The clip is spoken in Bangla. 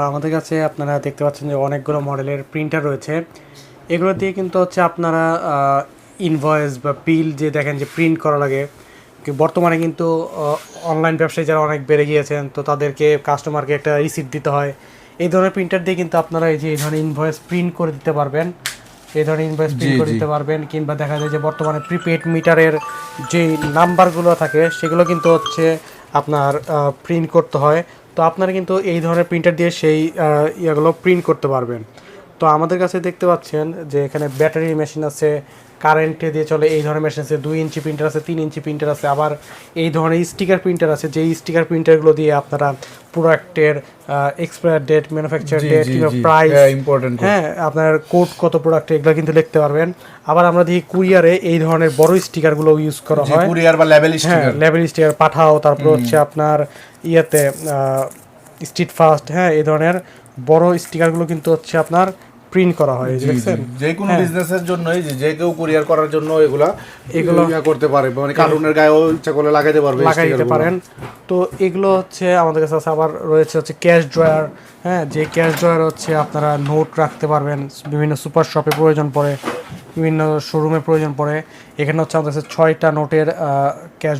আমাদের কাছে আপনারা দেখতে পাচ্ছেন যে অনেকগুলো মডেলের প্রিন্টার রয়েছে। এগুলো দিয়ে কিন্তু হচ্ছে আপনারা ইনভয়েস বা বিল যে দেখেন যে প্রিন্ট করা লাগে, বর্তমানে কিন্তু অনলাইন ব্যবসায় যারা অনেক বেড়ে গিয়েছেন, তো তাদেরকে কাস্টমারকে একটা রিসিপ্ট দিতে হয়। এই ধরনের প্রিন্টার দিয়ে কিন্তু আপনারা এই ধরনের ইনভয়েস প্রিন্ট করে দিতে পারবেন, এই ধরনের ইনভয়েস প্রিন্ট করে দিতে পারবেন। কিংবা দেখা যায় যে বর্তমানে প্রিপেড মিটারের যে নাম্বারগুলো থাকে সেগুলো কিন্তু হচ্ছে আপনার প্রিন্ট করতে হয়। তো আপনারা কিন্তু এই ধরনের প্রিন্টার দিয়ে সেই ইয়েগুলো প্রিন্ট করতে পারবেন। তো আমাদের কাছে দেখতে পাচ্ছেন যে এখানে ব্যাটারি মেশিন আছে, কারেন্টে দিয়ে চলে এই ধরনের মেশিন আছে, 2 ইঞ্চি প্রিন্টার আছে, 3 ইঞ্চি প্রিন্টার আছে, আবার এই ধরনের স্টিকার প্রিন্টার আছে, যেই স্টিকার প্রিন্টারগুলো দিয়ে আপনারা প্রোডাক্টের এক্সপায়ার ডেট, ম্যানুফ্যাকচার ডেট কিংবা প্রাইস, হ্যাঁ আপনার কোড কত প্রোডাক্টে, এগুলো কিন্তু লিখতে পারবেন। আবার আমরা দেখি কুরিয়ারে এই ধরনের বড় স্টিকারগুলো ইউজ করা হয়, কুরিয়ার বা লেবেল স্টিকার, লেবেল স্টিকার পাঠাও, তারপর হচ্ছে আপনার ইয়েতে স্ট্রিট ফাস্ট, হ্যাঁ এই ধরনের বড় স্টিকারগুলো কিন্তু হচ্ছে আপনার প্রিন্ট করা হয়। দেখছেন যে কোনো বিজনেসের জন্য যে কেউ কুরিয়ার করার জন্য এগুলো করতে পারে, মানে কার্টুনের গায়েও ইচ্ছা করলে লাগাইতে পারেন। তো এগুলো হচ্ছে আমাদের কাছে আছে। আবার রয়েছে হচ্ছে ক্যাশ ড্রয়ার, হ্যাঁ যে ক্যাশ ড্রয়ার হচ্ছে আপনারা নোট রাখতে পারবেন, বিভিন্ন সুপার শপে প্রয়োজন পড়ে, বিভিন্ন শোরুমে প্রয়োজন পড়ে। এখানে হচ্ছে আমাদের কাছে 6টা নোটের ক্যাশ